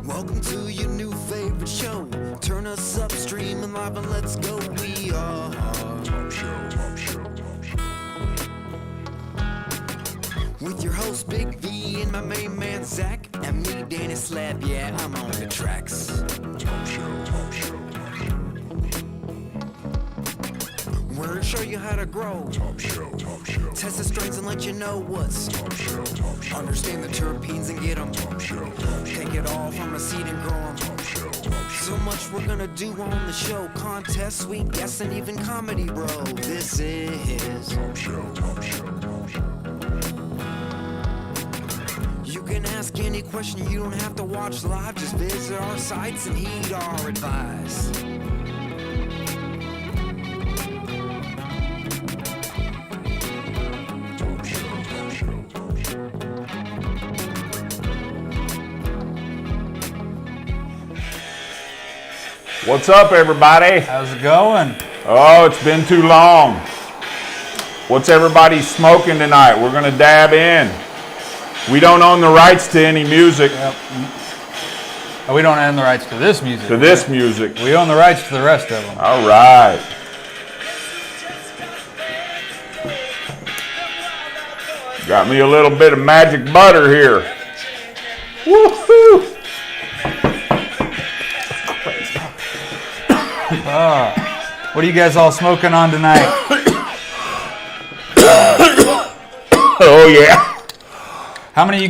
Welcome to your new favorite show. Turn us up, streaming live, and let's go. We are Top Show. With your host Big V and my main man Zack, and me Danny Slab. Yeah, I'm on the tracks. Top Show. We're gonna show you how to grow. Top Show. Test the strains and let you know what's Top Show. Understand the terpenes and get them. Top Show. Take it all from a seed and grow them. Top Show. So much we're gonna do on the show. Contests, sweet guests, and even comedy, bro. This is Top Show. You can ask any question, you don't have to watch live. Just visit our sites and heed our advice. What's up, everybody? How's it going? Oh, it's been too long. What's everybody smoking tonight? We're going to dab in. We don't own the rights to any music. Yep. We don't own the rights to this music. To this music. We own the rights to the rest of them. All right. Got me a little bit of magic butter here. Woohoo! What are you guys all smoking on tonight? Oh yeah. How many of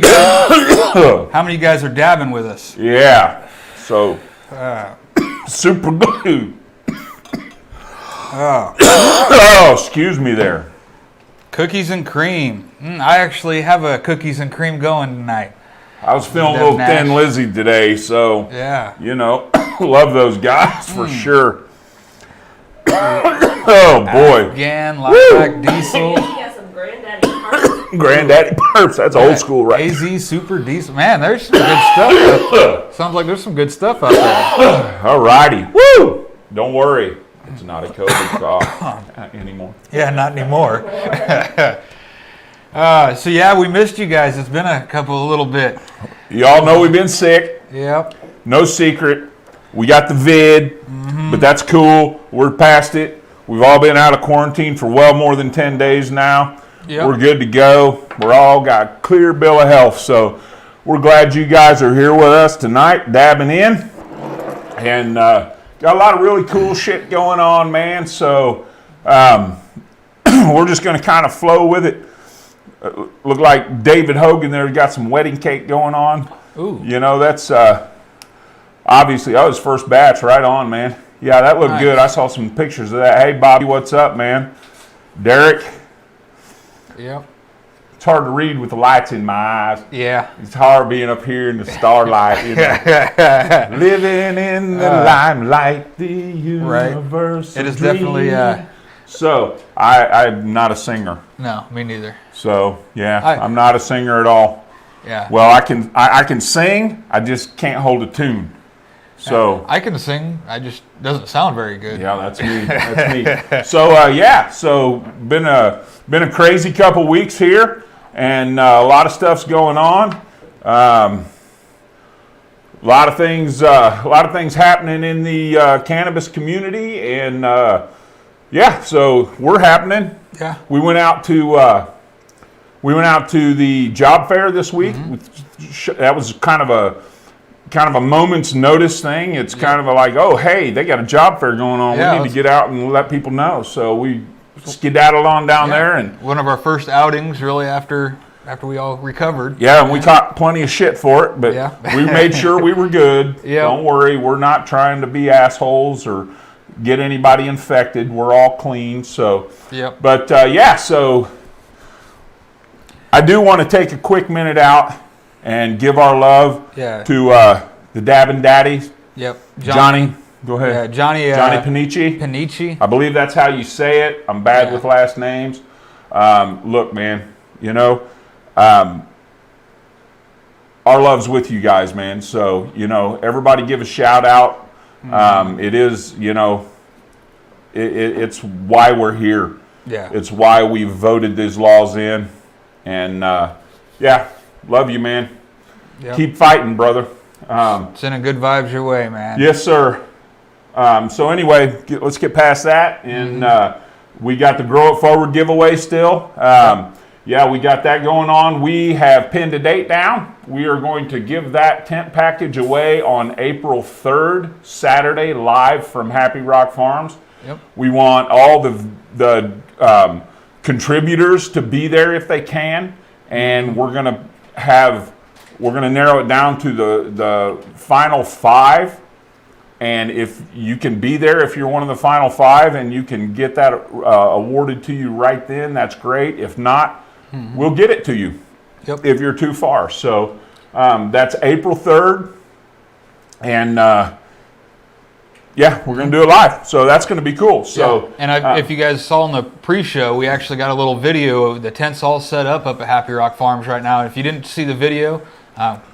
you guys are dabbing with us? Yeah. So super glue. Oh, excuse me there. Cookies and cream. I actually have a cookies and cream going tonight. I was feeling a little Thin Lizzy today, so yeah. You know, love those guys for sure. Oh boy. Again, Lilac Diesel. He has some Granddaddy Parks. Granddaddy Perps, that's old school, right? AZ Super Diesel. Man, there's some good stuff. Sounds like there's some good stuff out there. All righty. Woo! Don't worry. It's not a COVID cough anymore. Yeah, not anymore. So yeah, we missed you guys. It's been a little bit. Y'all know we've been sick. Yep. No secret. We got the vid, but that's cool. We're past it. We've all been out of quarantine for well more than 10 days now. Yep. We're good to go. We're all got a clear bill of health. So we're glad you guys are here with us tonight, dabbing in. And got a lot of really cool shit going on, man. So we're just going to kind of flow with it. Look like David Hogan there got some wedding cake going on. Ooh. You know, that's obviously, his first batch, right on, man. Yeah, that looked good. I saw some pictures of that. Hey, Bobby, what's up, man? Derek. Yep. It's hard to read with the lights in my eyes. Yeah. It's hard being up here in the starlight. You know? Living in the limelight, the universe. Right. It is definitely. So, I'm not a singer. No, me neither. So, yeah, I'm not a singer at all. Yeah. Well, I can sing. I just can't hold a tune. So I can sing. I just doesn't sound very good. Yeah, that's me. That's me. So So been a crazy couple weeks here, and a lot of stuff's going on. A lot of things happening in the cannabis community, and so we're happening. Yeah. We went out to the job fair this week. That was kind of a moment's notice thing. It's kind of like, oh, hey, they got a job fair going on. Yeah, we need to get out and let people know. So we skedaddled on down there, and one of our first outings, really after we all recovered. Yeah, and we caught plenty of shit for it, but we made sure we were good. Yeah. Don't worry, we're not trying to be assholes or get anybody infected. We're all clean. So, yep. But so I do want to take a quick minute out and give our love to the Dabbin' Daddies. Yep. Johnny, go ahead. Yeah, Johnny Panici. Panici. I believe that's how you say it. I'm bad with last names. Look, man, you know, our love's with you guys, man. So, you know, everybody give a shout out. It is, you know, it's why we're here. Yeah. It's why we voted these laws in. And, love you, man. Yep. Keep fighting, brother. Sending good vibes your way, man. Yes, sir. So anyway, let's get past that. And we got the Grow It Forward giveaway still. Yeah, we got that going on. We have pinned a date down. We are going to give that tent package away on April 3rd, Saturday, live from Happy Rock Farms. Yep. We want all the contributors to be there if they can, and we're gonna narrow it down to the final 5. And if you can be there, if you're one of the final 5, and you can get that awarded to you right then, that's great. If not, we'll get it to you if you're too far. So that's April 3rd, and yeah, we're going to do it live. So that's going to be cool. So, and if you guys saw in the pre-show, we actually got a little video of the tents all set up at Happy Rock Farms right now. If you didn't see the video,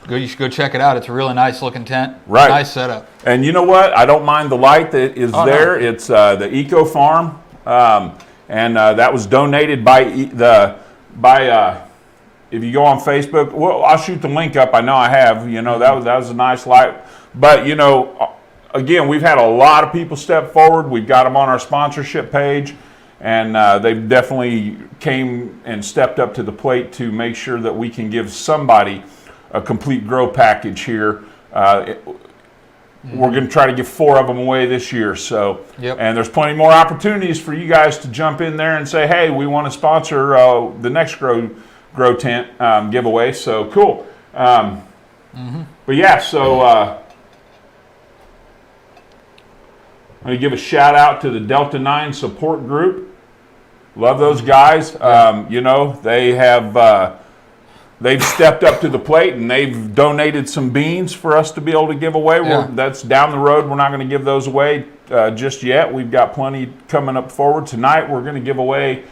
you should go check it out. It's a really nice looking tent. Right. Nice setup. And you know what? I don't mind the light that is there. No. It's the Eco Farm, and that was donated by if you go on Facebook. Well, I'll shoot the link up. I know I have. You know, that was a nice light. But you know, again, we've had a lot of people step forward. We've got them on our sponsorship page, and they've definitely came and stepped up to the plate to make sure that we can give somebody a complete grow package here. We're going to try to give 4 of them away this year. So, and there's plenty more opportunities for you guys to jump in there and say, hey, we want to sponsor the next grow tent giveaway. So cool. But yeah, so I'm going to give a shout out to the Delta 9 support group. Love those guys. You know, they have they've stepped up to the plate, and they've donated some beans for us to be able to give away. That's down the road. We're not going to give those away just yet. We've got plenty coming up forward. Tonight we're going to give away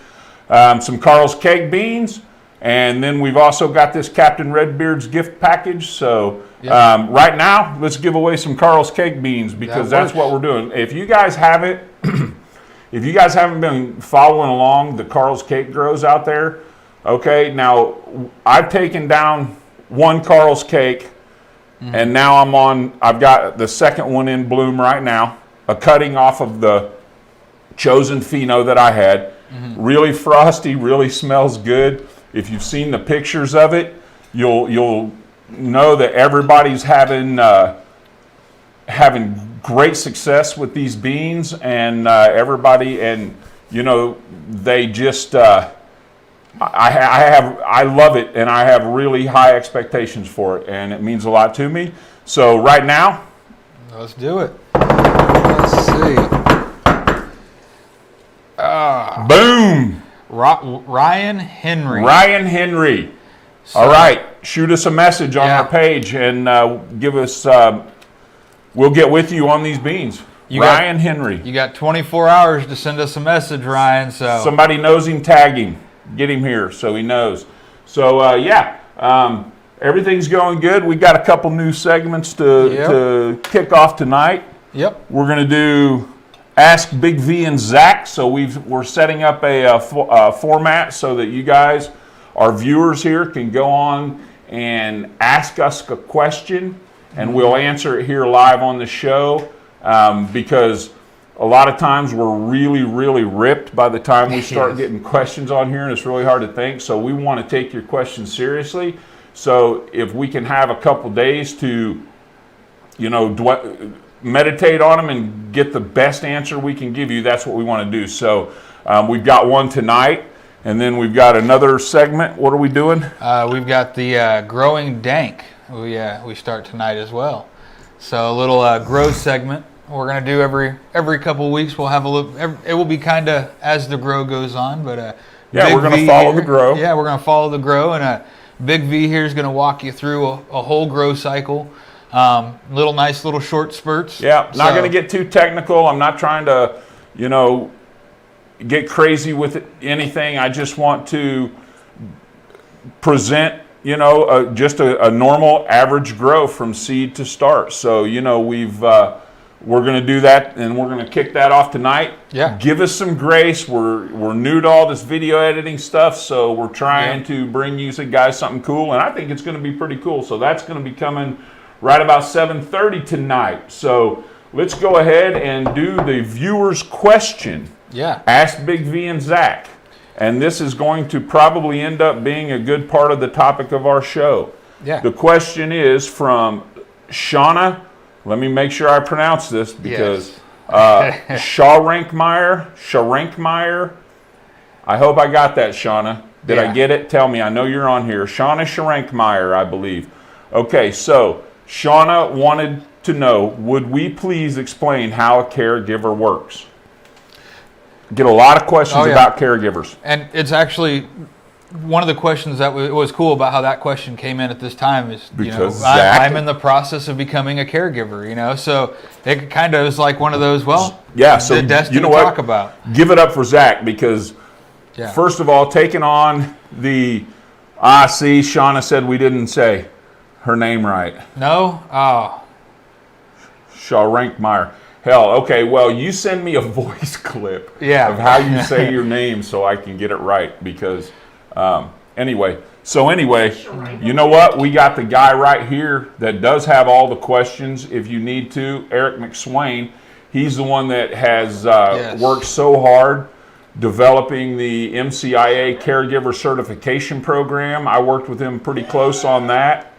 some Carl's Cake beans, and then we've also got this Captain Redbeard's gift package. So right now, let's give away some Carl's Cake beans, because that's what we're doing. If you guys haven't, if you guys haven't been following along the Carl's Cake grows out there, okay, now I've taken down 1 Carl's Cake, and now I've got the second one in bloom right now, a cutting off of the chosen pheno that I had. Really frosty, really smells good. If you've seen the pictures of it, you'll know that everybody's having great success with these beans, and everybody, and you know, they just I love it, and I have really high expectations for it, and it means a lot to me. So right now, let's do it. Let's see. Boom. Ryan Henry. Ryan Henry. So, all right, shoot us a message on our page, and give us. We'll get with you on these beans. Ryan Henry. You got 24 hours to send us a message, Ryan. So somebody knows him, tag him. Get him here so he knows. So, everything's going good. We got a couple new segments to kick off tonight. We're going to do Ask Big V and Zack. So we're setting up a format so that you guys, our viewers here, can go on and ask us a question, and we'll answer it here live on the show, because a lot of times we're really, really ripped by the time we start getting questions on here, and it's really hard to think. So we want to take your questions seriously. So if we can have a couple days to, you know, meditate on them and get the best answer we can give you, that's what we want to do. So we've got one tonight, and then we've got another segment. What are we doing? We've got the growing dank. We start tonight as well. So a little grow segment. We're going to do every couple of weeks. We'll have a look. It will be kind of as the grow goes on, but we're going to follow the grow. Yeah, we're going to follow the grow, and Big V here is going to walk you through a whole grow cycle. Nice little short spurts. Yeah, not going to get too technical. I'm not trying to, you know, get crazy with anything. I just want to present, you know, just a normal average grow from seed to start. So, you know, we're going to do that, and we're going to kick that off tonight. Yeah. Give us some grace. We're new to all this video editing stuff, so we're trying to bring you guys something cool, and I think it's going to be pretty cool. So that's going to be coming right about 7:30 tonight. So let's go ahead and do the viewer's question. Yeah. Ask Big V and Zack. And this is going to probably end up being a good part of the topic of our show. Yeah. The question is from Shauna. Let me make sure I pronounce this because Sharankmeyer. I hope I got that, Shauna. Did I get it? Tell me. I know you're on here. Shauna Sharankmeyer, I believe. Okay, so Shauna wanted to know, would we please explain how a caregiver works? Get a lot of questions about caregivers. And it's actually one of the questions that was cool about how that question came in at this time is, because I'm in the process of becoming a caregiver, so it kind of is like one of those, so the destiny to talk about. Give it up for Zack because, first of all, taking on the, see, Shauna said we didn't say her name right. No? Oh. Sharankmeyer. Hell, okay, well, you send me a voice clip of how you say your name so I can get it right because, anyway, you know what? We got the guy right here that does have all the questions if you need to, Eric McSwain. He's the one that has worked so hard developing the MCIA Caregiver Certification Program. I worked with him pretty close on that.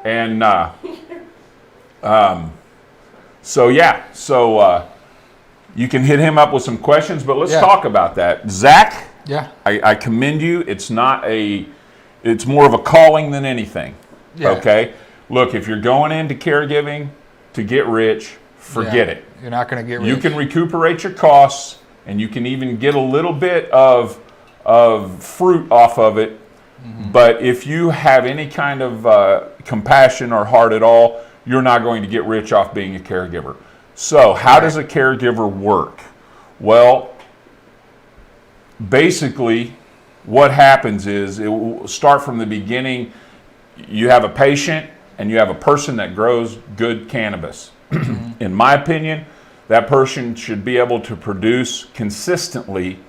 And so you can hit him up with some questions, but let's talk about that. Zack, I commend you. It's more of a calling than anything. Okay? Look, if you're going into caregiving to get rich, forget it. You're not going to get rich. You can recuperate your costs, and you can even get a little bit of fruit off of it. Mm-hmm. But if you have any kind of compassion or heart at all, you're not going to get rich off being a caregiver. So how does a caregiver work? Well, basically what happens is it will start from the beginning. You have a patient and you have a person that grows good cannabis. In my opinion, that person should be able to produce consistently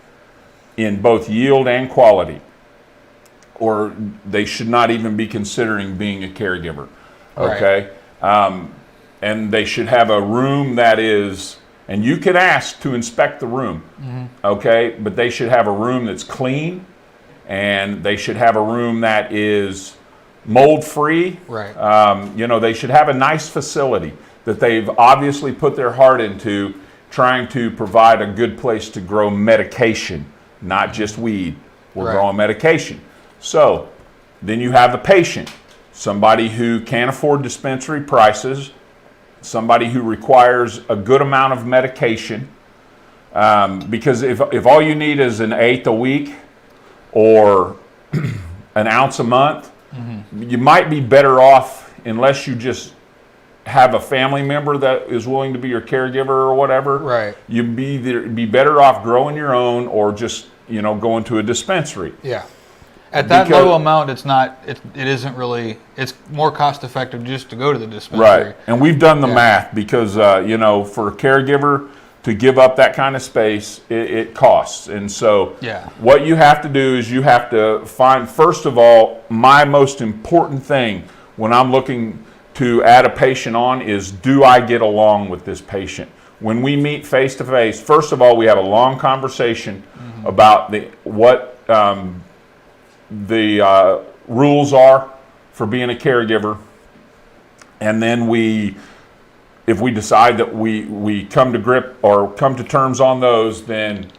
in both yield and quality, or they should not even be considering being a caregiver. Okay? And they should have a room that is, and you can ask to inspect the room, okay? But they should have a room that's clean, and they should have a room that is mold-free. They should have a nice facility that they've obviously put their heart into trying to provide a good place to grow medication, not just weed. We're growing medication. So then you have a patient, somebody who can't afford dispensary prices, somebody who requires a good amount of medication, because if all you need is an eighth a week or an ounce a month, you might be better off, unless you just have a family member that is willing to be your caregiver or whatever. You'd be better off growing your own or just going to a dispensary. At that low amount, it's more cost effective just to go to the dispensary. Right. And we've done the math because, for a caregiver to give up that kind of space, it costs. And so what you have to do is you have to find, first of all, my most important thing when I'm looking to add a patient on is, do I get along with this patient? When we meet face to face, first of all, we have a long conversation about what the rules are for being a caregiver, and then if we decide that we come to grip or come to terms on those, then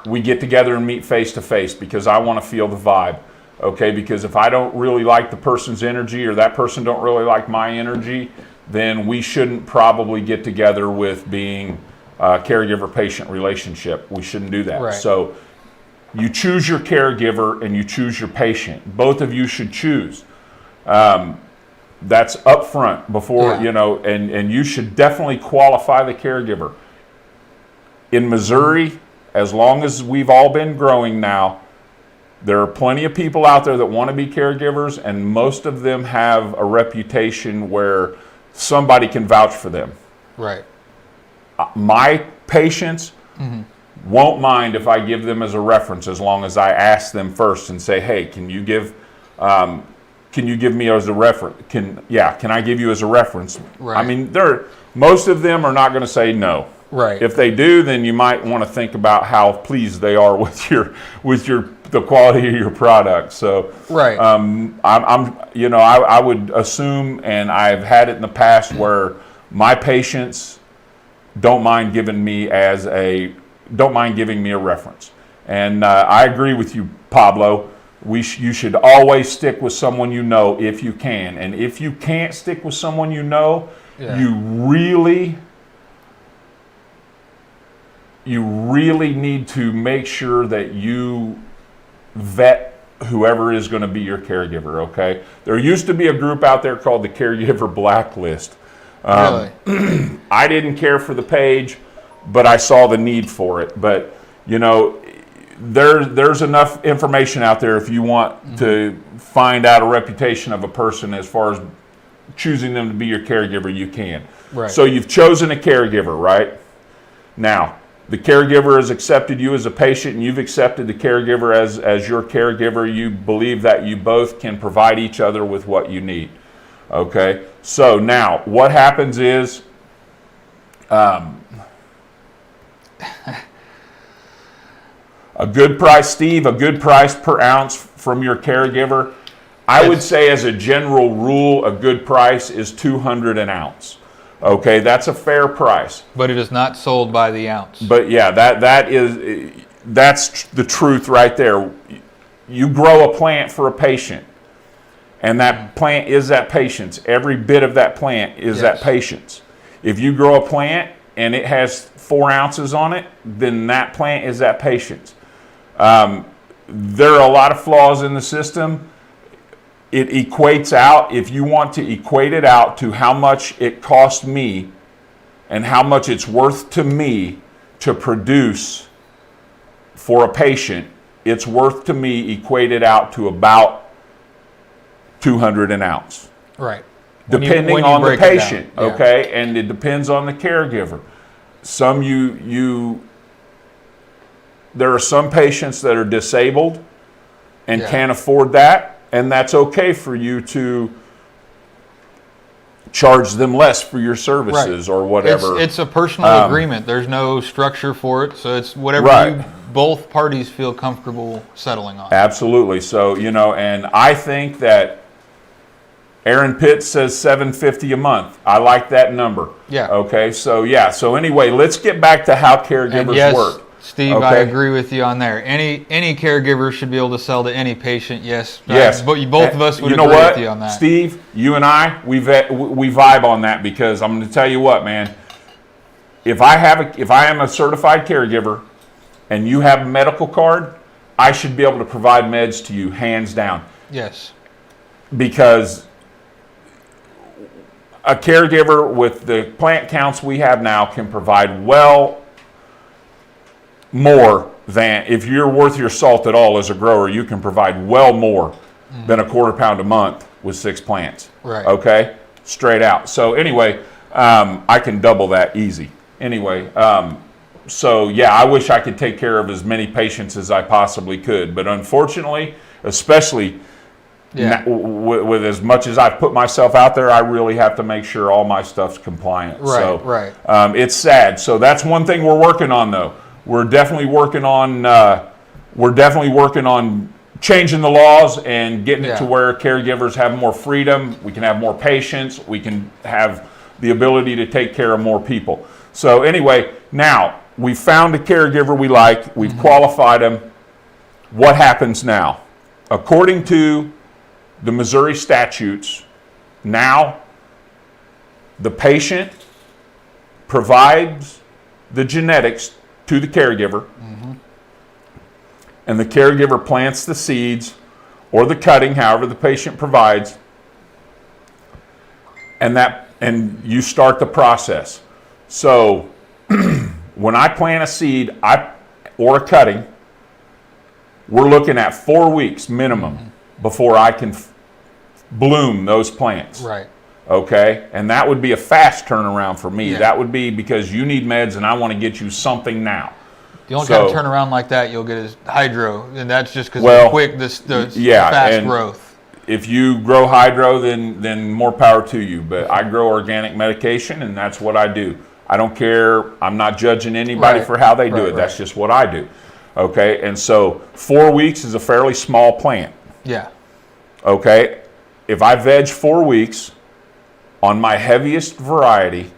we get together and meet face to face, because I want to feel the vibe. Okay, because if I don't really like the person's energy or that person don't really like my energy, then we shouldn't probably get together with being a caregiver-patient relationship. We shouldn't do that. So you choose your caregiver and you choose your patient. Both of you should choose. That's upfront before, and you should definitely qualify the caregiver. In Missouri, as long as we've all been growing now, there are plenty of people out there that want to be caregivers, and most of them have a reputation where somebody can vouch for them. My patients won't mind if I give them as a reference, as long as I ask them first and say, hey, can can you give me as a reference? Can I give you as a reference? Right. I mean, most of them are not going to say no. Right. If they do, then you might want to think about how pleased they are with the quality of your product. So, right. I would assume, and I've had it in the past where my patients don't mind giving me a reference. And I agree with you, Pablo. You should always stick with someone you know if you can. And if you can't stick with someone you know, you really need to make sure that you vet whoever is going to be your caregiver, okay? There used to be a group out there called the Caregiver Blacklist. Really? I didn't care for the page, but I saw the need for it. But, there's enough information out there if you want to find out a reputation of a person as far as choosing them to be your caregiver, you can. Right. So you've chosen a caregiver, right? Now, the caregiver has accepted you as a patient, and you've accepted the caregiver as your caregiver. You believe that you both can provide each other with what you need. Okay? So now, what happens is, a good price, Steve, a good price per ounce from your caregiver. I would say as a general rule, a good price is $200 an ounce. Okay, that's a fair price. But it is not sold by the ounce. But yeah, that's the truth right there. You grow a plant for a patient, and that plant is that patient's. Every bit of that plant is that patient's. If you grow a plant and it has 4 ounces on it, then that plant is that patient's. There are a lot of flaws in the system. It equates out, if you want to equate it out to how much it cost me and how much it's worth to me to produce for a patient, it's worth to me equated out to about $200 an ounce. Right. Depending on the patient, okay? And it depends on the caregiver. There are some patients that are disabled and can't afford that, and that's okay for you to charge them less for your services or whatever. It's a personal agreement. There's no structure for it, so it's whatever both parties feel comfortable settling on. Absolutely. So, and I think that Aaron Pitt says $750 a month. I like that number. Yeah. Okay. So So anyway, let's get back to how caregivers work. Steve, okay? I agree with you on there. Any caregiver should be able to sell to any patient. Yes. Yes. But both of us would agree with you on that. Steve, you and I, we vibe on that, because I'm going to tell you what, man. If I am a certified caregiver and you have a medical card, I should be able to provide meds to you, hands down. Yes. Because a caregiver with the plant counts we have now can provide well more than, if you're worth your salt at all as a grower, you can provide well more than a quarter pound a month with 6 plants. Right. Okay? Straight out. So anyway, I can double that easy. Anyway, so yeah, I wish I could take care of as many patients as I possibly could. But unfortunately, especially with as much as I've put myself out there, I really have to make sure all my stuff's compliant. Right. It's sad. So that's one thing we're working on, though. We're definitely working on changing the laws and getting it to where caregivers have more freedom. We can have more patients. We can have the ability to take care of more people. So anyway, now we found a caregiver we like. We've qualified them. What happens now? According to the Missouri statutes, now the patient provides the genetics to the caregiver, and the caregiver plants the seeds or the cutting, however the patient provides, and you start the process. So when I plant a seed or a cutting, we're looking at 4 weeks minimum before I can bloom those plants. Right. Okay? And that would be a fast turnaround for me. Yeah. That would be because you need meds and I want to get you something now. The only kind of turnaround like that you'll get is hydro, and that's just because of the fast growth. if you grow hydro, then more power to you. But I grow organic medication, and that's what I do. I don't care. I'm not judging anybody for how they do it. That's just what I do. Okay, and so 4 weeks is a fairly small plant. Yeah. Okay, if I veg 4 weeks on my heaviest variety,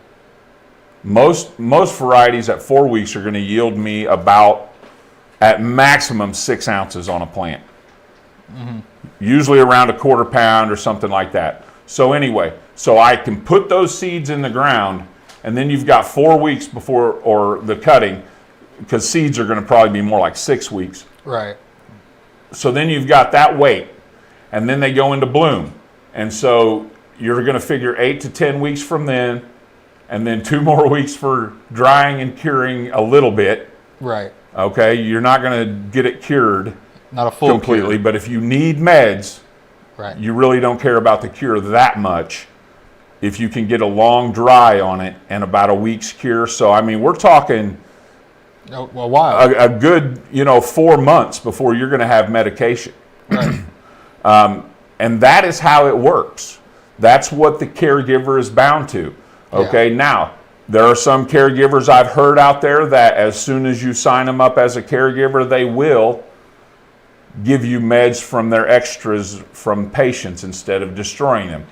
most varieties at 4 weeks are going to yield me about, at maximum, 6 ounces on a plant. Usually around a quarter pound or something like that. So anyway, so I can put those seeds in the ground, and then you've got 4 weeks before, or the cutting, because seeds are going to probably be more like 6 weeks. Right. So then you've got that wait, and then they go into bloom. And so you're going to figure 8 to 10 weeks from then, and then 2 more weeks for drying and curing a little bit. Right. Okay, you're not going to get it cured. Not a full completely, cure. but if you need meds, Right. you really don't care about the cure that much. If you can get a long dry on it and about a week's cure, so I mean, we're talking a while. a good 4 months before you're going to have medication. Right. And that is how it works. That's what the caregiver is bound to. Okay, now there are some caregivers I've heard out there that as soon as you sign them up as a caregiver, they will give you meds from their extras from patients instead of destroying them.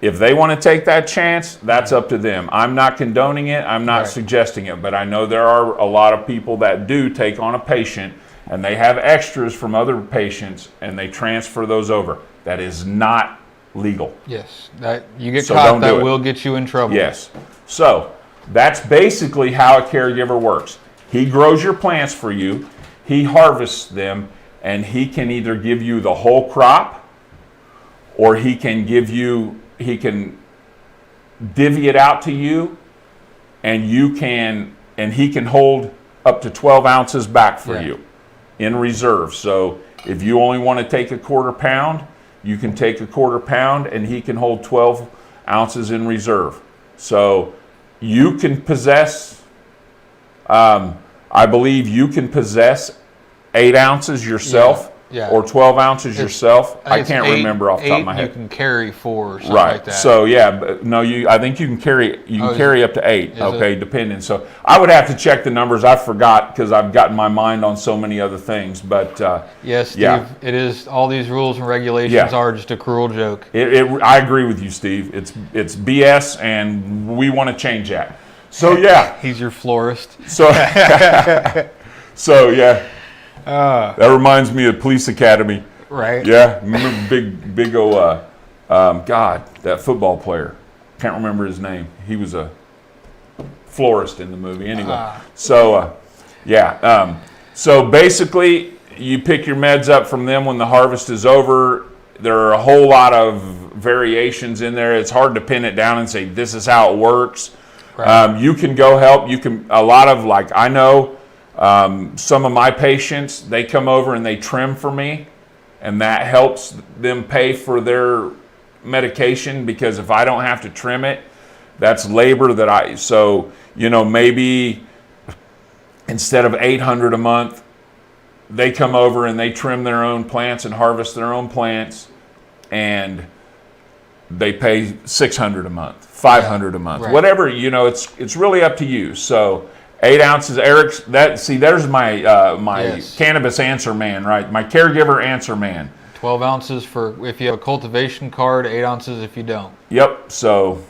If they want to take that chance, that's up to them. I'm not condoning it. I'm not suggesting it. But I know there are a lot of people that do take on a patient and they have extras from other patients and they transfer those over. That is not legal. Yes. That you get So caught, don't that do it. will get you in trouble. Yes. So that's basically how a caregiver works. He grows your plants for you. He harvests them. And he can either give you the whole crop, or he can divvy it out to you, and he can hold up to 12 ounces back for you in reserve. So if you only want to take a quarter pound, you can take a quarter pound, and he can hold 12 ounces in reserve. So you can possess, I believe you can possess 8 ounces yourself, or 12 ounces yourself. I can't remember off the top of my head. You can carry 4 or something Right. like that. So but no, I think you can carry up to 8. Okay, depending. So I would have to check the numbers. I forgot because I've gotten my mind on so many other things. But yes, Steve, it is. All these rules and regulations are just a cruel joke. I agree with you, Steve. It's BS, and we want to change that. So He's your florist. So that reminds me of Police Academy. Right. Yeah, remember big old that football player. Can't remember his name. He was a florist in the movie. Anyway, so basically you pick your meds up from them when the harvest is over. There are a whole lot of variations in there. It's hard to pin it down and say this is how it works. Right. You can go help. I know. Some of my patients, they come over and they trim for me, and that helps them pay for their medication, because if I don't have to trim it, that's labor maybe instead of $800 a month, they come over and they trim their own plants and harvest their own plants, and they pay $600 a month, $500 a month, whatever, it's really up to you. So 8 ounces, Eric's. There's my cannabis answer man, right? My caregiver answer man. 12 ounces for if you have a cultivation card, 8 ounces if you don't. Yep. So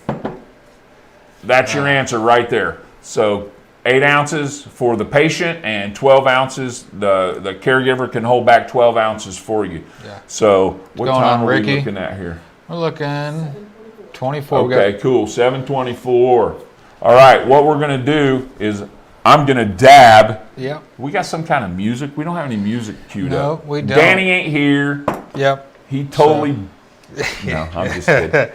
that's your answer right there. So 8 ounces for the patient and 12 ounces. The caregiver can hold back 12 ounces for you. Yeah. So what time are we looking at here? We're looking 24. Okay, cool. 7:24. All right. What we're gonna do is, I'm going to dab. Yep. We got some kind of music. We don't have any music queued up. No, we don't. Danny ain't here. Yep. He totally... No, I'm just kidding.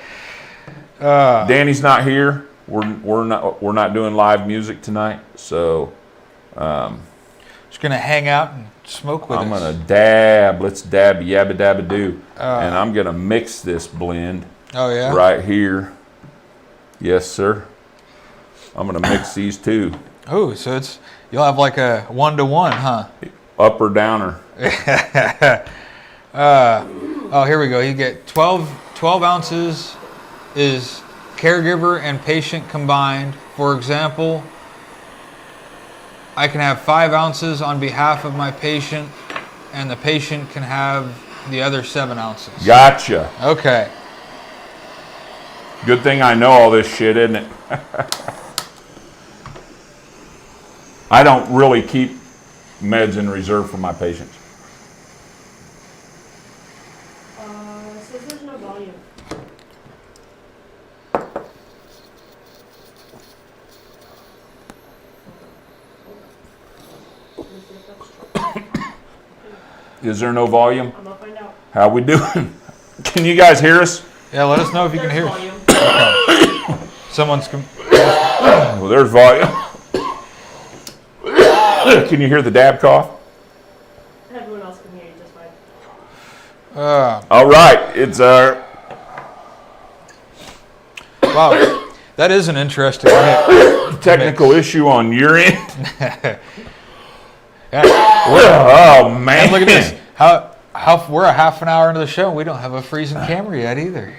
Danny's not here. We're not doing live music tonight. So... just going to hang out and smoke with us. I'm going to dab. Let's dab yabba dabba do. And I'm going to mix this blend. Oh, yeah? Right here. Yes, sir. I'm going to mix these two. Oh, so you'll have like a 1-to-1, huh? Up or downer. Oh, here we go. You get 12 ounces is caregiver and patient combined. For example, I can have 5 ounces on behalf of my patient, and the patient can have the other 7 ounces. Gotcha. Okay. Good thing I know all this shit, isn't it? I don't really keep meds in reserve for my patients. It says there's no volume. Is there no volume? I'm gonna find out. How we doing? Can you guys hear us? Yeah, let us know if you can hear. Volume. Okay. Someone's. Well, there's volume. Can you hear the dab cough? Everyone else can hear you just fine. All right, it's Wow, that is an interesting technical issue on your end. Yeah. Oh man! And look at this. How we're a half an hour into the show. We don't have a freezing camera yet either.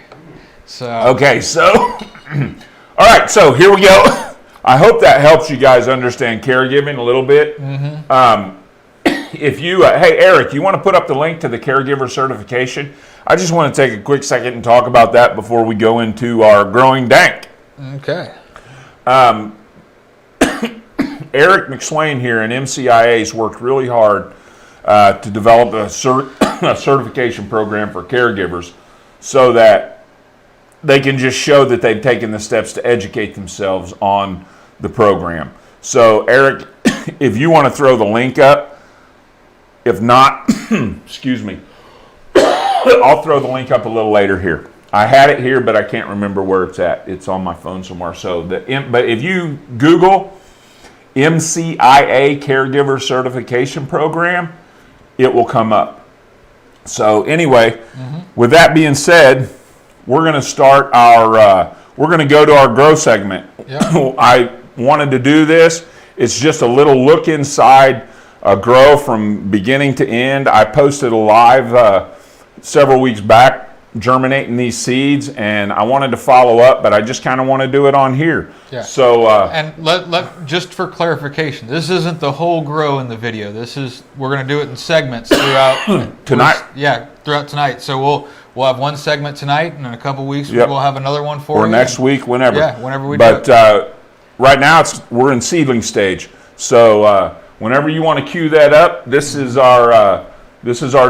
So Okay, so all right, so here we go. I hope that helps you guys understand caregiving a little bit. If you, hey Eric, you want to put up the link to the caregiver certification? I just want to take a quick second and talk about that before we go into our growing dank. Okay. Eric McSwain here in MCIA's worked really hard to develop a certification program for caregivers so that they can just show that they've taken the steps to educate themselves on the program. So Eric, if you want to throw the link up, if not, excuse me, I'll throw the link up a little later here. I had it here, but I can't remember where it's at. It's on my phone somewhere. So, but if you Google MCIA Caregiver Certification Program, it will come up. So anyway, with that being said, we're going to start our, we're going to go to our grow segment. Yep. I wanted to do this. It's just a little look inside a grow from beginning to end. I posted a live several weeks back germinating these seeds, and I wanted to follow up, but I just kind of want to do it on here. Yeah. So And let just for clarification, this isn't the whole grow in the video. This is, we're going to do it in segments throughout Tonight? throughout tonight. So we'll have one segment tonight, and in a couple weeks Yep. we'll have another one for or you. next week, whenever. Yeah, whenever we but, do it. right now we're in seedling stage. So whenever you want to cue that up, this is our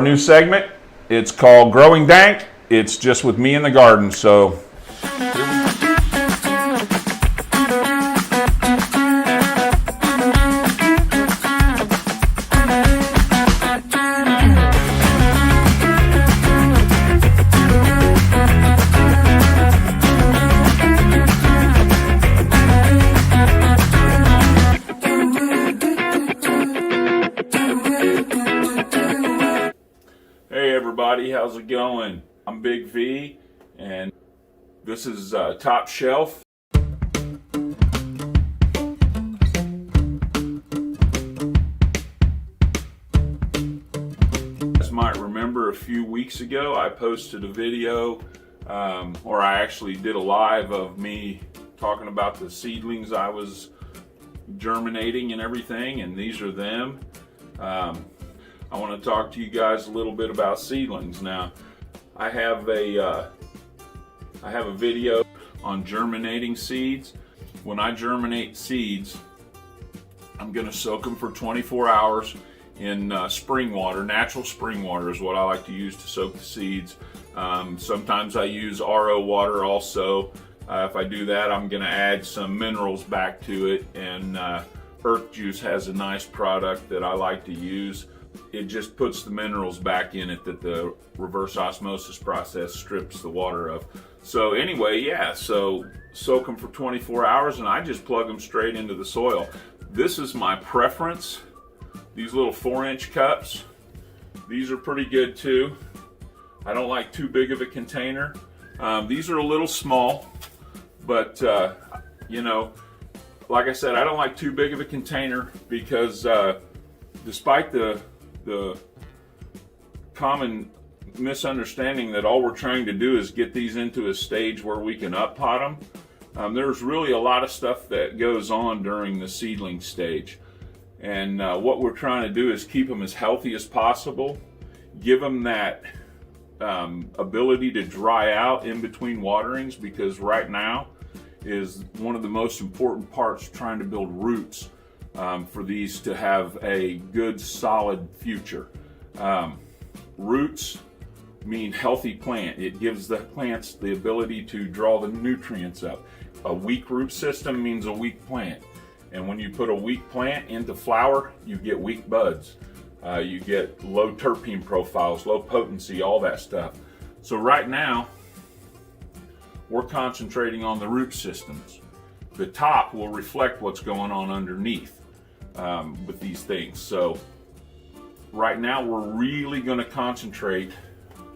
new segment. It's called Growing Dank. It's just with me in the garden. So hey everybody, how's it going? I'm Big V, and this is Top Shelf. You guys might remember a few weeks ago I posted a video, or I actually did a live of me talking about the seedlings I was germinating and everything, and these are them. I want to talk to you guys a little bit about seedlings. Now, I have a video on germinating seeds. When I germinate seeds, I'm going to soak them for 24 hours in spring water. Natural spring water is what I like to use to soak the seeds. Sometimes I use RO water also. If I do that, I'm going to add some minerals back to it, and Earth Juice has a nice product that I like to use. It just puts the minerals back in it that the reverse osmosis process strips the water of. So anyway, yeah, so soak them for 24 hours and I just plug them straight into the soil. This is my preference. These little 4-inch cups, these are pretty good too. I don't like too big of a container. These are a little small, but you know, like I said, I don't like too big of a container because despite the common misunderstanding that all we're trying to do is get these into a stage where we can up pot them. There's really a lot of stuff that goes on during the seedling stage. And what we're trying to do is keep them as healthy as possible, give them that ability to dry out in between waterings, because right now is one of the most important parts trying to build roots for these to have a good solid future. Roots mean healthy plant. It gives the plants the ability to draw the nutrients up. A weak root system means a weak plant. And when you put a weak plant into flower, you get weak buds. You get low terpene profiles, low potency, all that stuff. So right now, we're concentrating on the root systems. The top will reflect what's going on underneath with these things. So right now, we're really going to concentrate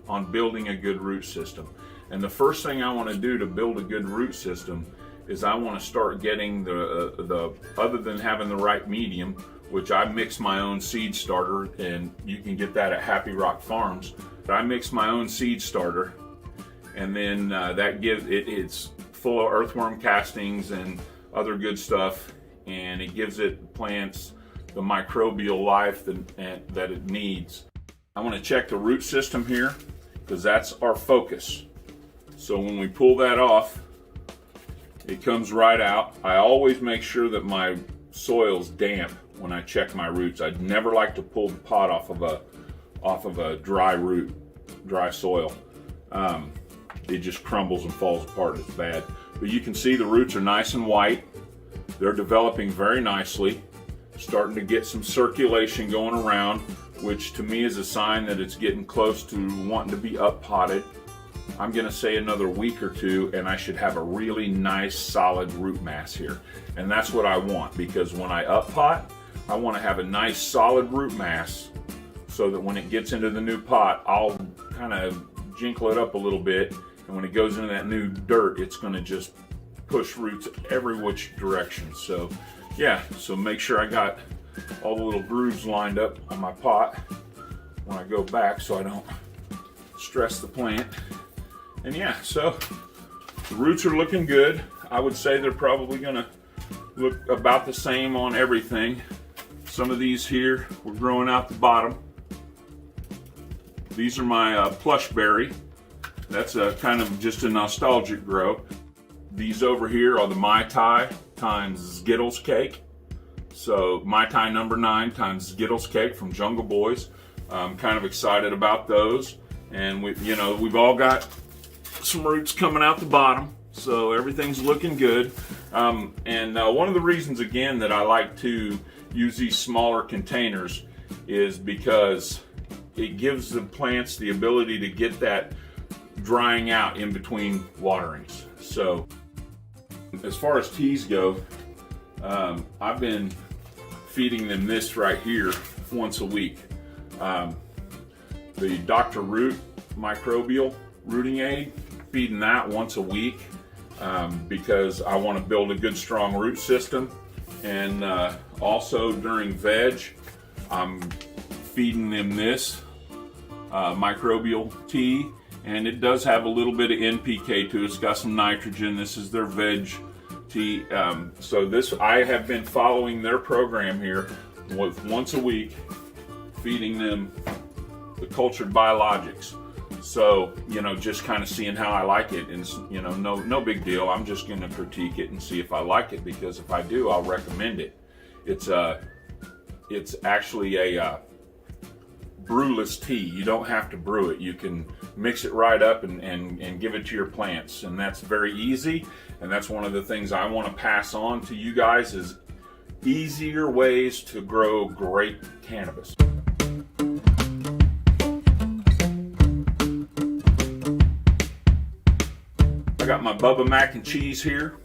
on building a good root system. And the first thing I want to do to build a good root system is I want to start getting the other than having the right medium, which I mix my own seed starter, and you can get that at Happy Rock Farms. But I mix my own seed starter, and then that gives it's full of earthworm castings and other good stuff, and it gives it plants the microbial life that it needs. I want to check the root system here because that's our focus. So when we pull that off, it comes right out. I always make sure that my soil's damp when I check my roots. I'd never like to pull the pot off of a dry root, dry soil. It just crumbles and falls apart. It's bad. But you can see the roots are nice and white. They're developing very nicely, starting to get some circulation going around, which to me is a sign that it's getting close to wanting to be up potted. I'm going to say another week or two and I should have a really nice solid root mass here. And that's what I want, because when I up pot, I want to have a nice solid root mass so that when it gets into the new pot, I'll kind of jinkle it up a little bit, and when it goes into that new dirt, it's going to just push roots every which direction. So yeah, so make sure I got all the little grooves lined up on my pot when I go back so I don't stress the plant. And yeah, so the roots are looking good. I would say they're probably gonna look about the same on everything. Some of these here, we're growing out the bottom. These are my plush berry. That's a kind of just a nostalgic grow. These over here are the Mai Tai times Skittles cake. So Mai Tai number 9 times Skittles cake from Jungle Boys. I'm kind of excited about those. And we've all got some roots coming out the bottom, so everything's looking good. And one of the reasons again that I like to use these smaller containers is because it gives the plants the ability to get that drying out in between waterings. So as far as teas go, I've been feeding them this right here once a week. The Dr. Root microbial rooting aid, feeding that once a week because I want to build a good strong root system. And also during veg, I'm feeding them this microbial tea, and it does have a little bit of NPK to it. It's got some nitrogen. This is their veg tea. So this, I have been following their program here with once a week, feeding them the cultured biologics. So, just kind of seeing how I like it, and no big deal. I'm just going to critique it and see if I like it, because if I do, I'll recommend it. It's actually a brewless tea. You don't have to brew it. You can mix it right up and give it to your plants, and that's very easy. And that's one of the things I want to pass on to you guys, is easier ways to grow great cannabis. I got my Bubba mac and cheese here.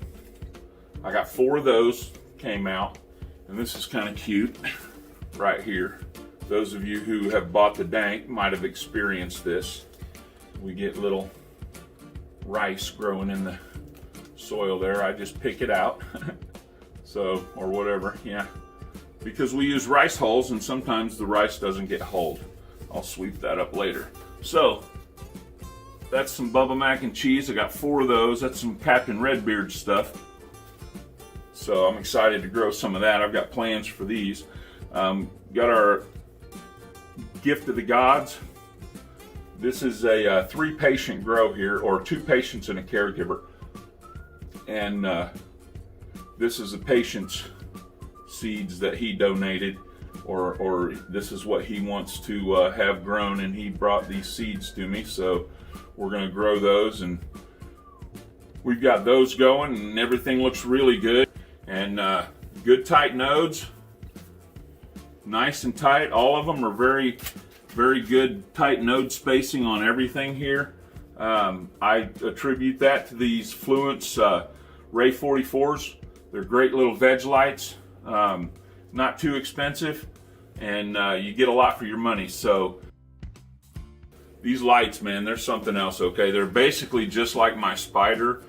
I got 4 of those came out, and this is kind of cute right here. Those of you who have bought the Dank might have experienced this. We get little rice growing in the soil there. I just pick it out. So, or whatever, yeah. Because we use rice hulls and sometimes the rice doesn't get hulled. I'll sweep that up later. So that's some Bubba Mac and cheese. I got 4 of those. That's some Captain Redbeard stuff. So I'm excited to grow some of that. I've got plans for these. Got our gift of the gods. This is a 3-patient grow here, or 2 patients and a caregiver. And this is the patient's seeds that he donated, or this is what he wants to have grown, and he brought these seeds to me. So we're going to grow those, and we've got those going, and everything looks really good. And good tight nodes, nice and tight. All of them are very, very good tight node spacing on everything here. I attribute that to these Fluence Ray 44s. They're great little veg lights, not too expensive, and you get a lot for your money. So these lights, man, they're something else, okay? They're basically just like my Spider,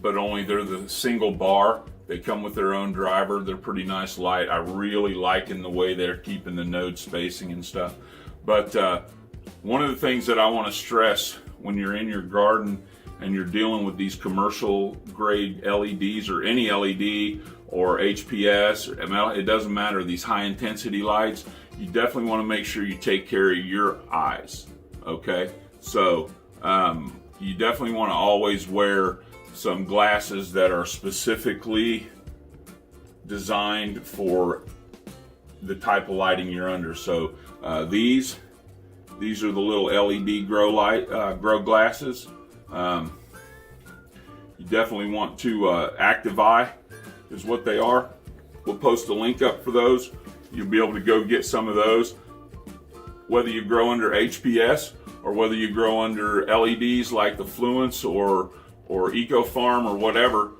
but only they're the single bar. They come with their own driver. They're pretty nice light. I really liking the way they're keeping the node spacing and stuff. But one of the things that I want to stress when you're in your garden and you're dealing with these commercial grade LEDs, or any LED or HPS, or it doesn't matter, these high intensity lights, you definitely want to make sure you take care of your eyes, okay? So you definitely want to always wear some glasses that are specifically designed for the type of lighting you're under. So these are the little LED grow glasses. You definitely want to Active Eye is what they are. We'll post a link up for those. You'll be able to go get some of those, whether you grow under HPS or whether you grow under LEDs like the Fluence or Eco Farm or whatever.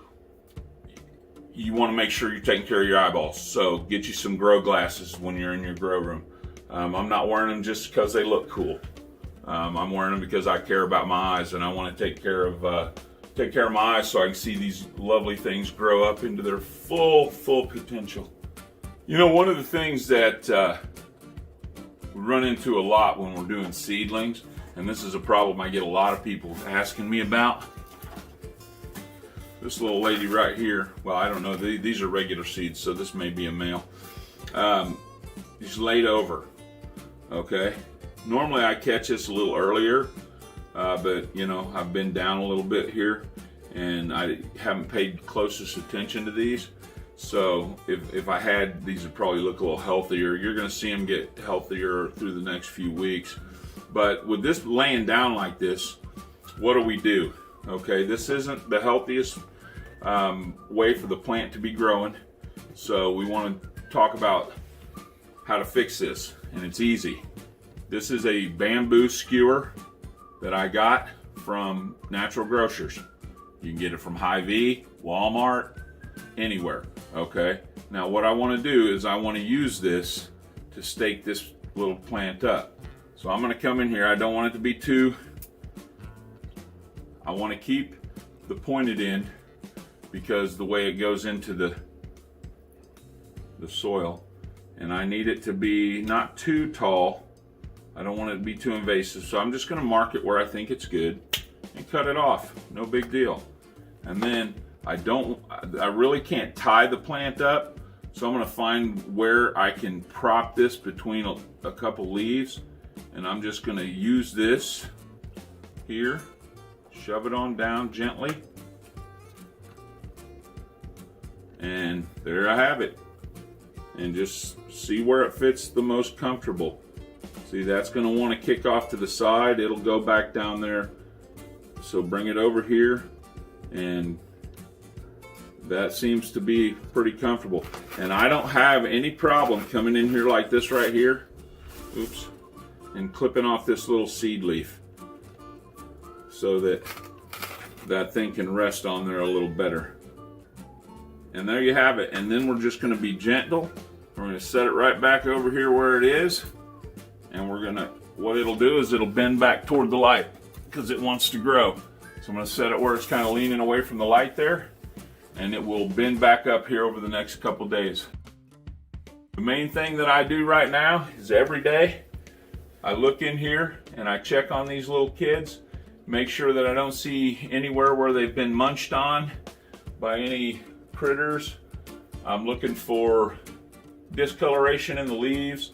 You want to make sure you're taking care of your eyeballs. So get you some grow glasses when you're in your grow room. I'm not wearing them just because they look cool. I'm wearing them because I care about my eyes, and I want to take care of my eyes so I can see these lovely things grow up into their full potential. You know, one of the things that we run into a lot when we're doing seedlings, and this is a problem I get a lot of people asking me about. This little lady right here, well, I don't know, these are regular seeds, so this may be a male. She's laid over, okay? Normally I catch this a little earlier, but you know, I've been down a little bit here, and I haven't paid closest attention to these. So if I had, these would probably look a little healthier. You're gonna see them get healthier through the next few weeks. But with this laying down like this, what do? Okay, this isn't the healthiest way for the plant to be growing. So we want to talk about how to fix this, and it's easy. This is a bamboo skewer that I got from Natural Grocers. You can get it from Hy-Vee, Walmart, anywhere, okay? Now what I want to do is I want to use this to stake this little plant up. So I'm going to come in here. I don't want it to be too, I want to keep the pointed end because the way it goes into the soil, and I need it to be not too tall. I don't want it to be too invasive, so I'm just going to mark it where I think it's good and cut it off. No big deal. And then I really can't tie the plant up, so I'm going to find where I can prop this between a couple leaves, and I'm just going to use this here, shove it on down gently, and there I have it. And just see where it fits the most comfortable. See, that's going to want to kick off to the side. It'll go back down there. So bring it over here, and that seems to be pretty comfortable. And I don't have any problem coming in here like this right here, oops, and clipping off this little seed leaf so that that thing can rest on there a little better. And there you have it. And then we're just going to be gentle. We're going to set it right back over here where it is. And we're going to, what it'll do is it'll bend back toward the light because it wants to grow. So I'm going to set it where it's kind of leaning away from the light there. And it will bend back up here over the next couple days. The main thing that I do right now is every day I look in here and I check on these little kids, make sure that I don't see anywhere where they've been munched on by any critters. I'm looking for discoloration in the leaves,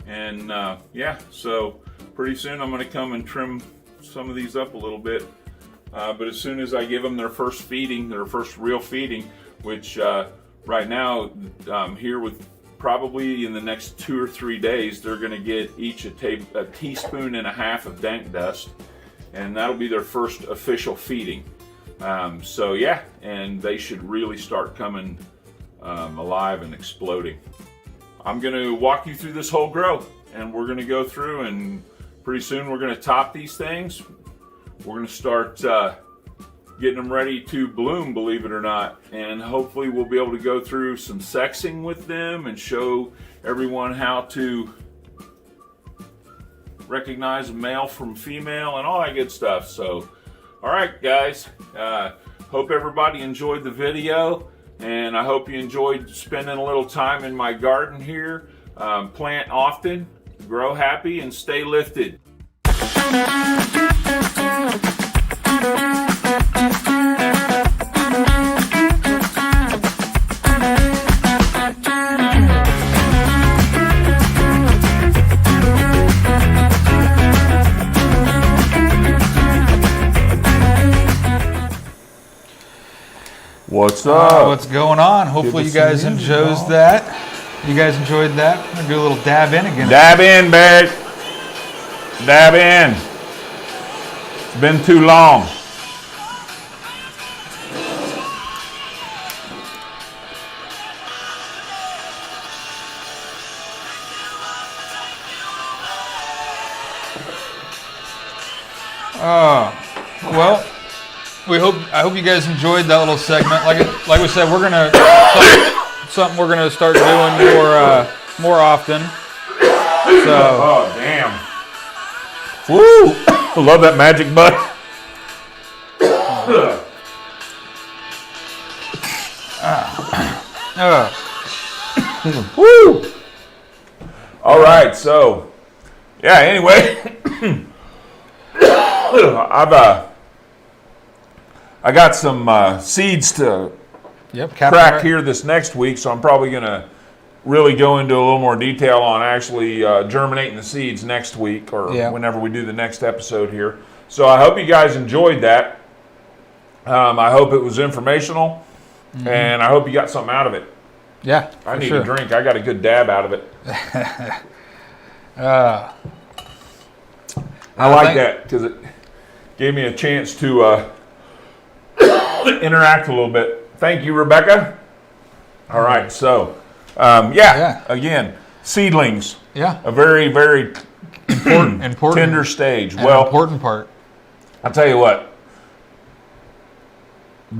and yeah, so pretty soon I'm going to come and trim some of these up a little bit. But as soon as I give them their first feeding, their first real feeding, which right now here with probably in the next 2 or 3 days, they're going to get each a teaspoon and a half of dank dust, and that'll be their first official feeding. So yeah, and they should really start coming alive and exploding. I'm going to walk you through this whole grow, and we're going to go through, and pretty soon we're going to top these things. We're going to start getting them ready to bloom, believe it or not, and hopefully we'll be able to go through some sexing with them and show everyone how to recognize a male from female and all that good stuff. So, all right, guys, hope everybody enjoyed the video, and I hope you enjoyed spending a little time in my garden here. Plant often, grow happy, and stay lifted. What's up? What's going on? Hopefully you guys enjoyed that. You guys enjoyed that? I'm gonna do a little dab in again. Dab in, babe. Dab in. It's been too long. Well, I hope you guys enjoyed that little segment. Like we said, we're gonna something we're gonna start doing more often. So. Oh damn! Woo! I love that magic button. Woo! All right, so yeah. Anyway, I got some seeds to crack here this next week, so I'm probably gonna really go into a little more detail on actually germinating the seeds next week or whenever we do the next episode here. So I hope you guys enjoyed that. I hope it was informational, and I hope you got something out of it. Yeah, I need a drink. I got a good dab out of it. I like that because it gave me a chance to interact a little bit. Thank you, Rebecca. All right, so again, seedlings. Yeah, a very, very important tender stage. Well, important part. I'll tell you what.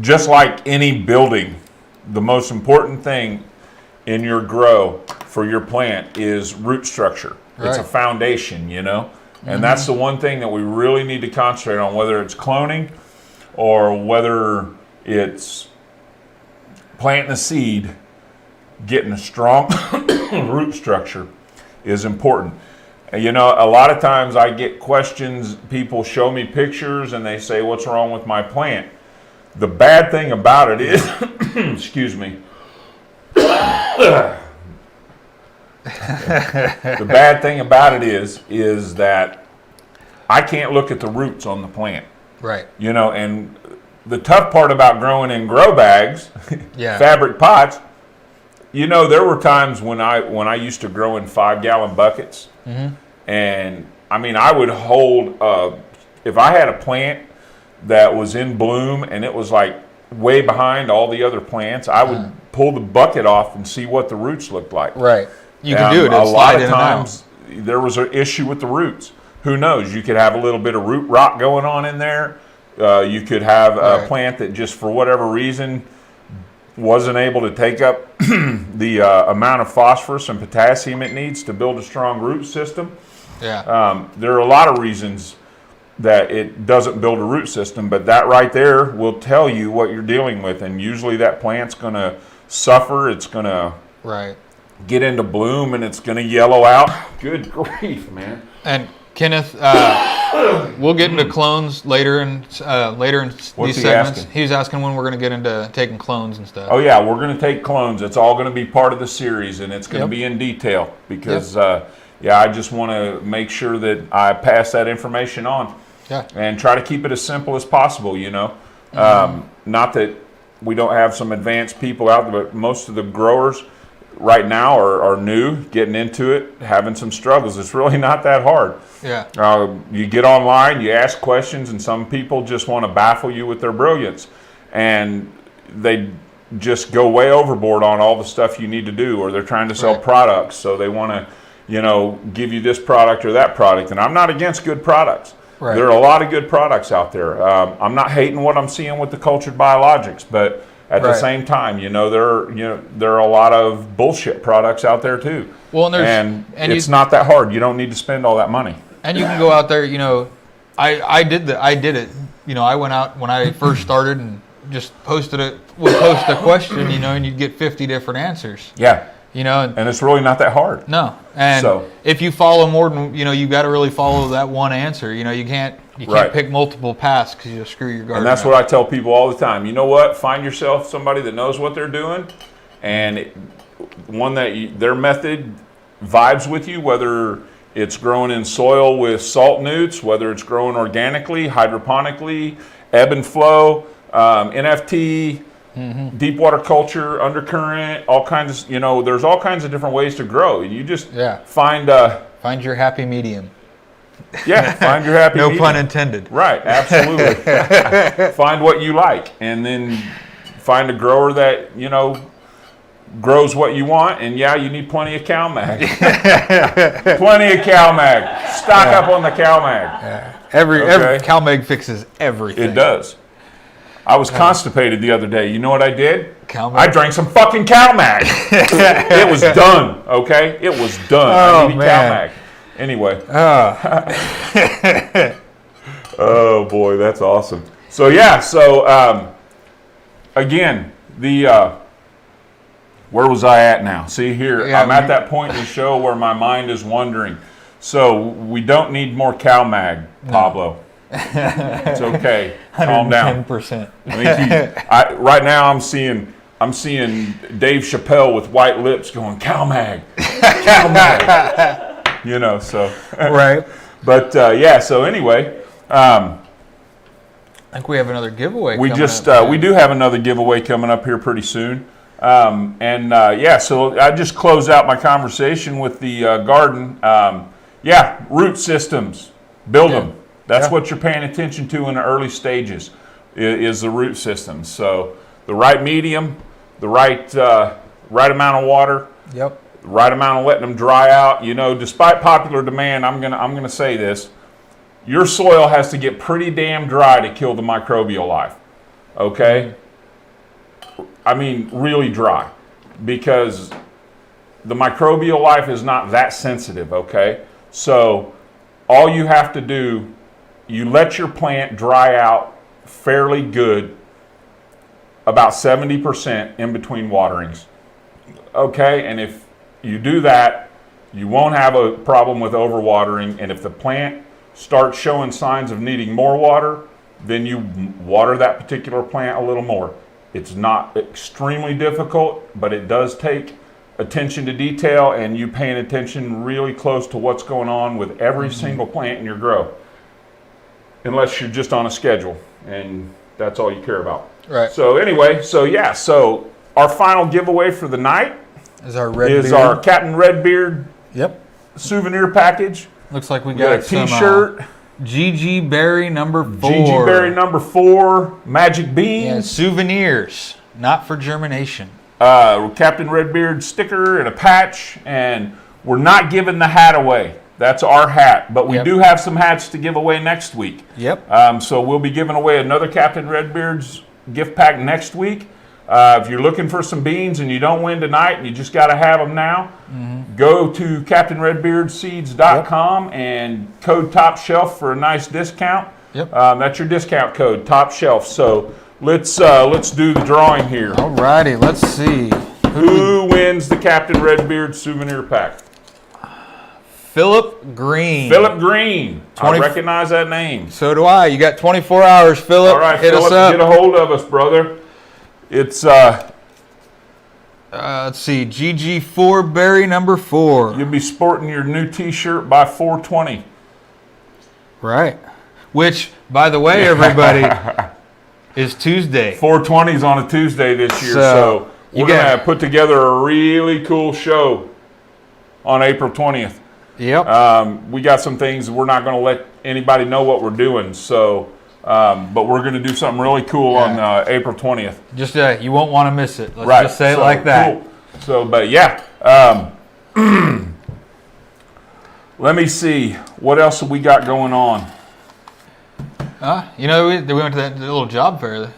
Just like any building, the most important thing in your grow for your plant is root structure. Right. It's a foundation, you know? And that's the one thing that we really need to concentrate on, whether it's cloning or whether it's planting a seed, getting a strong root structure is important. And, you know, a lot of times I get questions, people show me pictures and they say, what's wrong with my plant? The bad thing about it is, excuse me, the bad thing about it is that I can't look at the roots on the plant. Right. You know, and the tough part about growing in grow bags, fabric pots, you know, there were times when I used to grow in 5-gallon buckets, and I mean, I would hold, if I had a plant that was in bloom and it was like way behind all the other plants, I would pull the bucket off and see what the roots looked like. Right. You can do it. A lot of times there was an issue with the roots. Who knows? You could have a little bit of root rot going on in there. You could have a plant that just for whatever reason wasn't able to take up the amount of phosphorus and potassium it needs to build a strong root system. Yeah. There are a lot of reasons that it doesn't build a root system, but that right there will tell you what you're dealing with, and usually that plant's going to suffer. It's going to get into bloom, and it's going to yellow out. Good grief, man. And Kenneth, we'll get into clones later in these segments. Asking? He was asking when we're going to get into taking clones and stuff. Oh yeah, we're going to take clones. It's all going to be part of the series, and it's going to be in detail because I just want to make sure that I pass that information on. Yeah. And try to keep it as simple as possible. Not that we don't have some advanced people out there, but most of the growers right now are new, getting into it, having some struggles. It's really not that hard. Yeah. You get online, you ask questions, and some people just want to baffle you with their brilliance. And they just go way overboard on all the stuff you need to do, or they're trying to sell products, so they want to, give you this product or that product. And I'm not against good products. Right. There are a lot of good products out there. I'm not hating what I'm seeing with the cultured biologics, but at the same time, there are a lot of bullshit products out there too. Well, and it's not that hard. You don't need to spend all that money. And you can go out there. I did it. I went out when I first started and just posted it. Would post a question, and you'd get 50 different answers. Yeah. And it's really not that hard. No. And if you follow more than, you got to really follow that one answer. You can't pick multiple paths because you'll screw your garden. And that's what I tell people all the time. You know what? Find yourself somebody that knows what they're doing, and one that their method vibes with you, whether it's growing in soil with salt newts, whether it's growing organically, hydroponically, ebb and flow, NFT, deep water culture, undercurrent, all kinds of, there's all kinds of different ways to grow. You just find your happy medium. Yeah, find your happy medium. No pun intended. Right, absolutely. Find what you like, and then find a grower that, grows what you want, and you need plenty of CalMag. Plenty of CalMag. Stock up on the CalMag. Yeah. Every CalMag fixes everything. It does. I was constipated the other day. You know what I did? CalMag? I drank some fucking CalMag. It was done, okay? It was done. I needed CalMag. Anyway. Oh, boy, that's awesome. So, again, where was I at now? See here, I'm at that point in the show where my mind is wandering. So, we don't need more CalMag, Pablo. It's okay. Calm down. 110%. Right now, I'm seeing Dave Chappelle with white lips going, CalMag, CalMag. So. Right. But, so anyway. I think we have another giveaway we do have another giveaway coming up here pretty soon. So I just closed out my conversation with the garden. Root systems. Build them. That's what you're paying attention to in the early stages is the root systems. So the right medium, the right amount of water, the right amount of letting them dry out. Despite popular demand, I'm gonna say this: your soil has to get pretty damn dry to kill the microbial life. Okay, I mean really dry, because the microbial life is not that sensitive. Okay, so all you have to do, you let your plant dry out fairly good, about 70% in between waterings. Okay, and if you do that, you won't have a problem with overwatering. And if the plant starts showing signs of needing more water, then you water that particular plant a little more. It's not extremely difficult, but it does take attention to detail and you paying attention really close to what's going on with every single plant in your grow. Unless you're just on a schedule and that's all you care about. Right. So anyway, so our final giveaway for the night is our Captain Redbeard souvenir package. Looks like we got a t-shirt. GG Berry number 4. GG Berry number 4. Magic beans. Yeah, souvenirs, not for germination. Captain Redbeard sticker and a patch, and we're not giving the hat away. That's our hat, but we do have some hats to give away next week. So we'll be giving away another Captain Redbeard's gift pack next week. If you're looking for some beans and you don't win tonight and you just got to have them now, go to CaptainRedbeardSeeds.com and code Top Shelf for a nice discount. That's your discount code, Top Shelf. So let's do the drawing here. Alrighty, let's see. Who wins the Captain Redbeard souvenir pack? Philip Green. Philip Green. 20 I recognize that name. So do I. You got 24 hours, Philip. All right, Hit Philip, us up. get a hold of us, brother. It's Let's see, GG4 Berry number 4. you'll be sporting your new T-shirt by 420. Right. Which, by the way, everybody, is Tuesday. 420 is on a Tuesday this year, So, so you we're gonna got- put together a really cool show on April 20th. Yep. We got some things we're not going to let anybody know what we're doing, so but we're going to do something really cool on April 20th. Just you won't want to miss it. Let's Right. just say it So, like that. Cool. So, but yeah. Let me see. What else have we got going on? You know, we went to that little job fair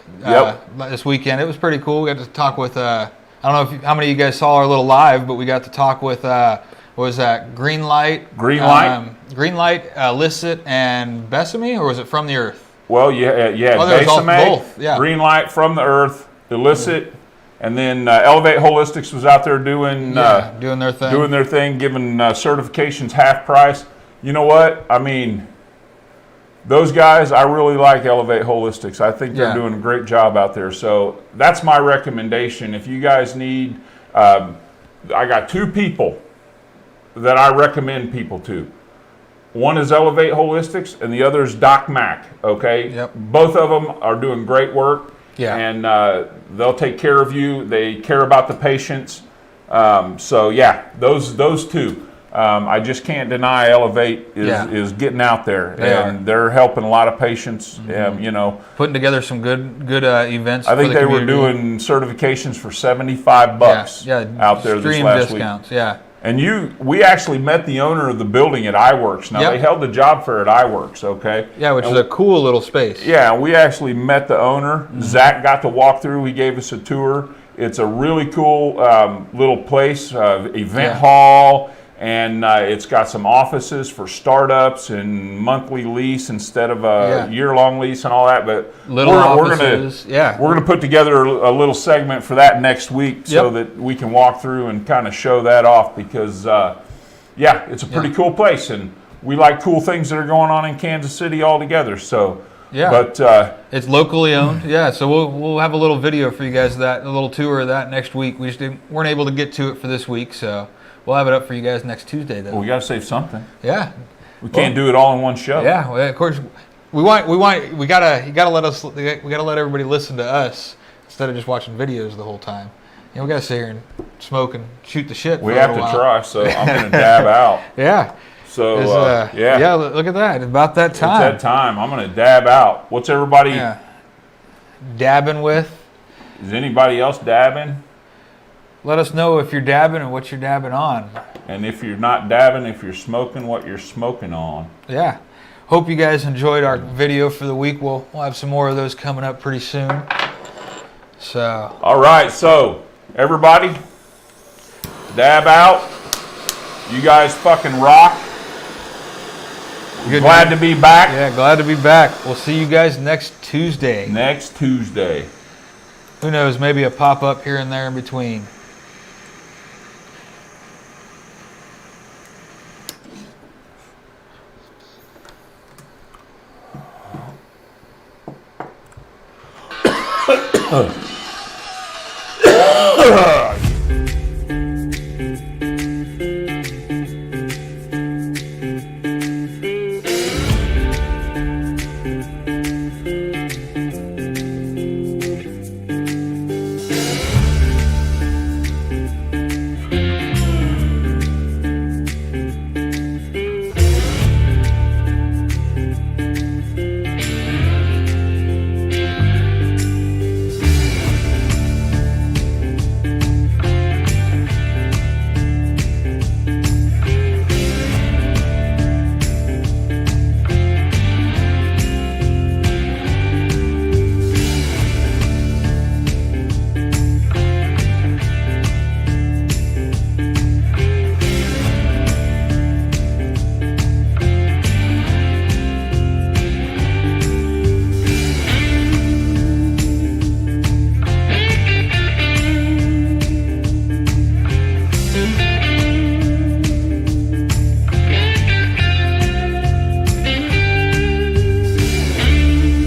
this weekend. It was pretty cool. We got to talk with, I don't know how many of you guys saw our little live, but we got to talk with, what was that, Green Light? Green Light? Green Light, Licit, and Besame, or was it From the Earth? Well, Oh, there was Besame, both, yeah. Green Light, From the Earth, Illicit, and then Elevate Holistics was out there doing doing their thing. doing their thing, giving certifications half price. You know what? I mean, those guys, I really like Elevate Holistics. I think they're doing a great job out there. So that's my recommendation. If you guys need, I got 2 people that I recommend people to. One is Elevate Holistics, and the other is Doc Mac. Okay, Yep. Both of them are doing great work. Yeah. And they'll take care of you. They care about the patients. So yeah, those 2. I just can't deny Elevate is getting out there, they're helping a lot of patients. You know, Putting together some good events. I think for the they were community. doing certifications for $75 out there this extreme last discounts. week. Yeah. And we actually met the owner of the building at iWorks. Now, Yep. they held the job fair at iWorks, okay? Yeah, which is a cool little space. Yeah, we actually met the owner. Zack got to walk through. He gave us a tour. It's a really cool little place, event hall, and it's got some offices for startups and monthly lease instead of a year-long lease and all that. But Little offices, we're gonna put together a little segment for that next week so that we can walk through and kind of show that off because, it's a pretty cool place, and we like cool things that are going on in Kansas City altogether. So, but it's locally owned. Yeah, so we'll have a little video for you guys a little tour of that next week. We just weren't able to get to it for this week, so we'll have it up for you guys next Tuesday though. we got to save something. Yeah. We can't do it all in one show. Yeah, well, of course we gotta let everybody listen to us instead of just watching videos the whole time. You know, we gotta sit here and smoke and shoot the shit. We have to try, so I'm gonna dab out. Yeah. So yeah, look at that. It's about that time. It's that time. I'm gonna dab out. What's everybody dabbing with? Is anybody else dabbing? Let us know if you're dabbing and what you're dabbing on. And if you're not dabbing, if you're smoking, what you're smoking on. Yeah. Hope you guys enjoyed our video for the week. We'll have some more of those coming up pretty soon. So. All right, so everybody, dab out. You guys fucking rock. Glad to be back. Yeah, glad to be back. We'll see you guys next Tuesday. Next Tuesday. Who knows, maybe a pop-up here and there in between.